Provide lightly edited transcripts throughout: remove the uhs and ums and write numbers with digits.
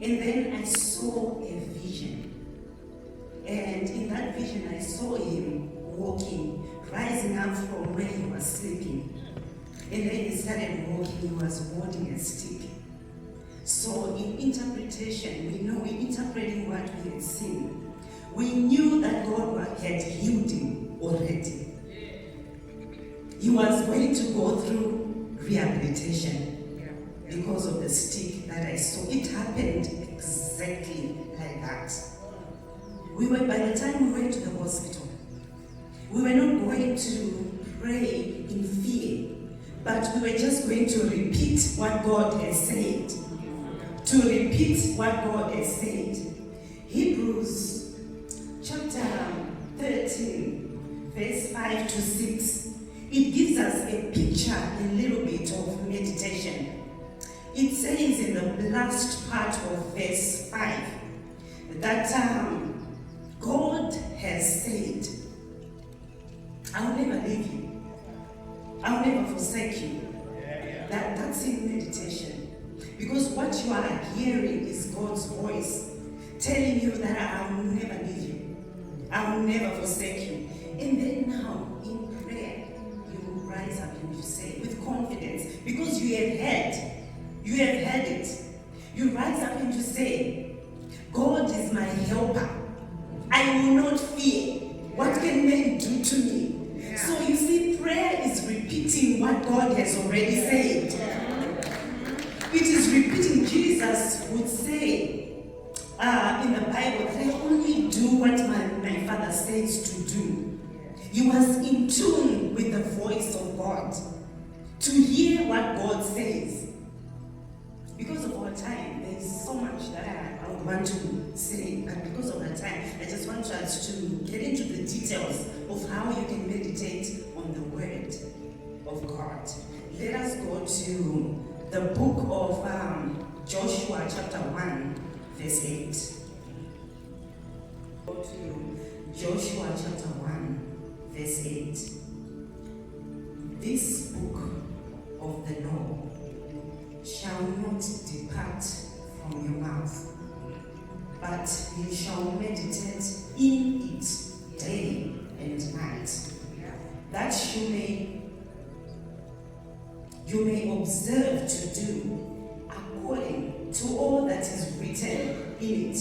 And then I saw a vision. And in that vision, I saw him walking, rising up from where he was sleeping. And then he started walking, he was holding a stick. So in interpretation, we know we're interpreting what we had seen. We knew that God had healed him already. He was going to go through rehabilitation because of the stick that I saw. It happened exactly like that. By the time we went to the hospital, we were not going to pray in fear, but we were just going to repeat what God has said. To repeat what God has said. Hebrews chapter 13, verse 5 to 6. It gives us a picture, a little bit of meditation. It says in the last part of verse 5 that God has said, I'll never leave you. I'll never forsake you. That's in meditation. Because what you are hearing is God's voice telling you that I will never leave you. I will never forsake you. And then now, in prayer, you will rise up and you say with confidence, because you have heard it. You rise up and you say, God is my helper. I will not fear. What can men do to me? So you see, prayer is repeating what God has already said. It is repeating. Jesus would say in the Bible, I only do what my Father says to do. He was in tune with the voice of God to hear what God says. Because of our time, there is so much that I would want to say, but because of our time, I just want us to get into the details of how you can meditate on the Word of God. Let us go to the book of Joshua chapter 1, verse 8. Go to Joshua chapter 1, verse 8. This book of the law shall not depart from your mouth, but you shall meditate in it day and night, that you may observe to do according to all that is written in it.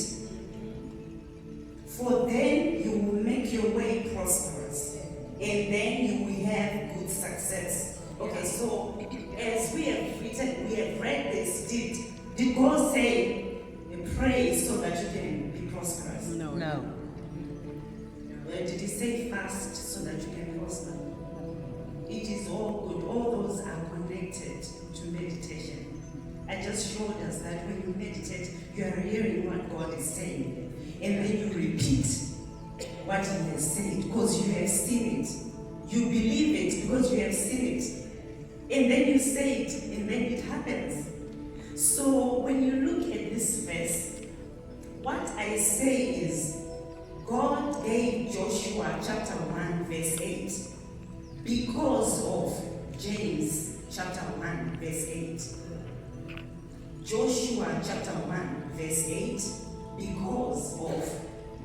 For then you will make your way prosperous, and then you will have good success. Okay, so as we have written, we have read this. Did God say pray so that you can be prosperous? No. Did he say fast so that you can prosper? It is all good. All those are connected to meditation. I just showed us that when you meditate, you are hearing what God is saying, and then you repeat what He has said because you have seen it. You believe it because you have seen it. And then you say it, and then it happens. So when you look at this verse, what I say is, God gave Joshua chapter 1 verse 8 because of James chapter 1 verse 8. Joshua chapter 1 verse 8 because of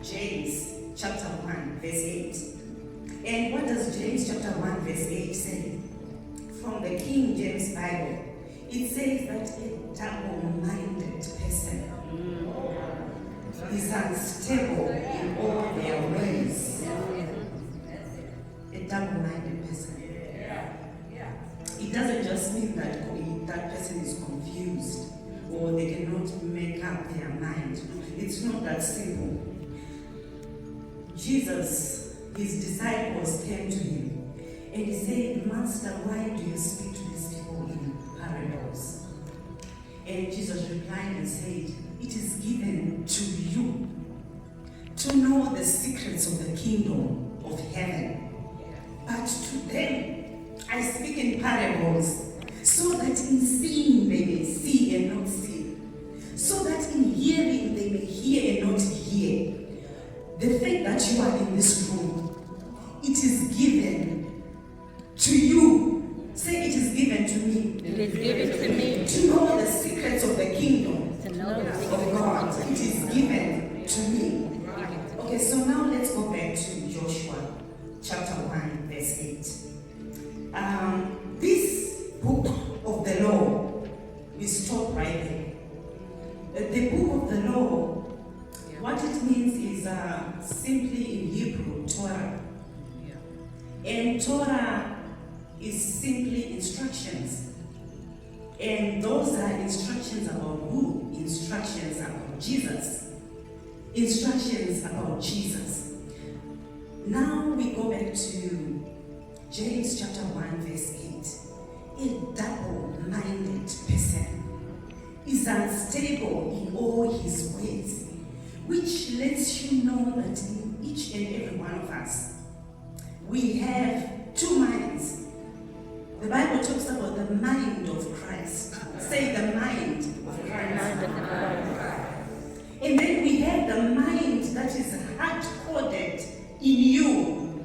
James chapter 1 verse 8. And what does James chapter 1 verse 8 say? From the King James Bible, it says that a double-minded person is unstable in all their ways. A double-minded person. It doesn't just mean that that person is confused or they cannot make up their mind. It's not that simple. Jesus, his disciples came to him and he said, Master, why do you speak to these people in parables? And Jesus replied and said, it is given to you to know the secrets of the kingdom of heaven. But to them I speak in parables, so that in seeing they may see and not see, so that in hearing they may hear and not hear. The fact that you are in this room, it is given to you. Say, it is given to me. It is given to me To know the secrets of the kingdom to know the of secrets God. The book of the law, what it means is simply in Hebrew, Torah. And Torah is simply instructions. And those are instructions about who? Instructions about Jesus. Instructions about Jesus. Now we go back to James chapter 1 verse 8. A double-minded person is unstable in all his ways, which lets you know that in each and every one of us, we have two minds. The Bible talks about the mind of Christ. Say the mind of Christ. And then we have the mind that is hard-coded in you.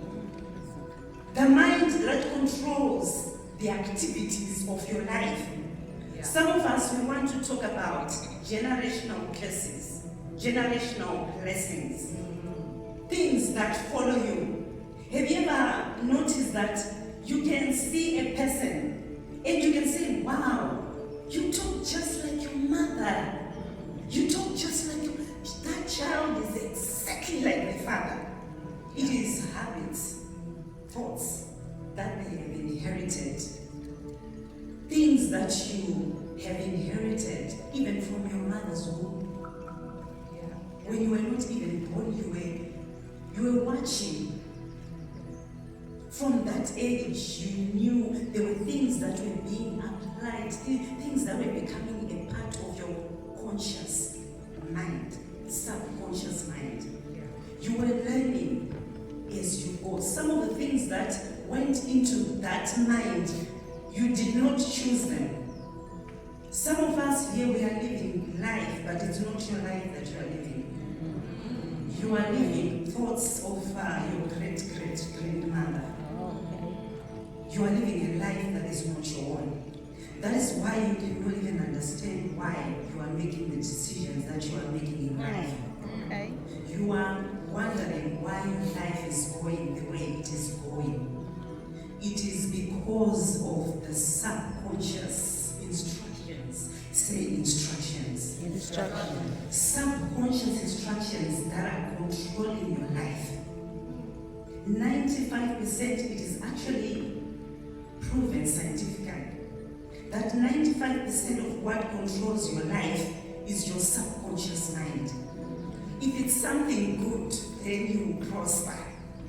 The mind that controls the activities of your life. Some of us, we want to talk about generational curses, generational blessings, things that follow you. Have you ever noticed that you can see a person and you can say, wow, you talk just like your mother. You talk just like that child is exactly like the father. It is habits, thoughts that they have inherited. Things that you have inherited even from your mother's womb. When you were not even born, you were watching. From that age, you knew there were things that were being applied, things that were becoming a part of your conscious mind, subconscious mind. You were learning as you go. Some of the things that went into that mind, you did not choose them. Some of us here, we are living life, but it's not your life that you are living. You are living thoughts of your great-great-grandmother. You are living a life that is not your own. That is why you cannot even understand why you are making the decisions that you are making in life. Okay. You are wondering why your life is going the way it is going. It is because of the subconscious instructions. Say instructions. Instructions. Subconscious instructions that are controlling your life. 95% it is actually proven scientifically that 95% of what controls your life is your subconscious mind. If it's something good, then you prosper.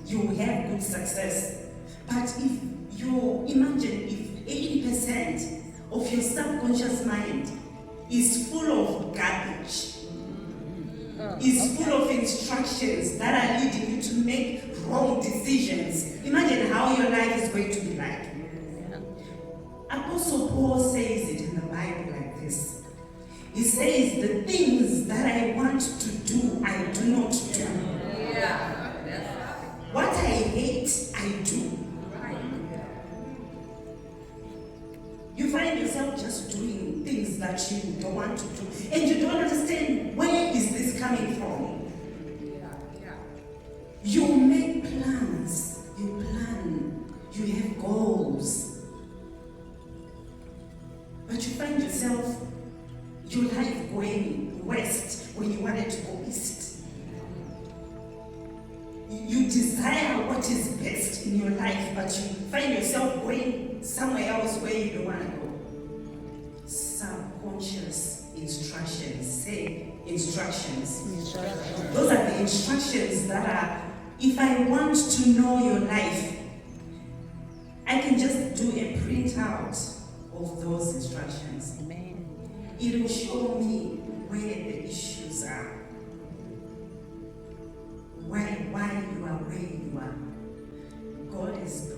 You have good success. But if you imagine if 80% of your subconscious mind is full of garbage, is full of instructions that are leading you to make wrong decisions, imagine how your life is going to be like. Apostle Paul says it in the Bible like this. He says, the things that I want to do, I do not do. What I hate, I do. You find yourself just doing things that you don't want to do. And you don't understand, where is this coming from? You make plans. You plan. You have goals. But you find yourself, your life going west when you wanted to go east. You desire what is best in your life, but you find yourself going somewhere else where you don't want to go. Subconscious instructions. Say instructions. Those are the instructions that are, if I want to know your life, I can just do a printout of those instructions. Amen. It will show me where the issues are. Why you are where you are. God is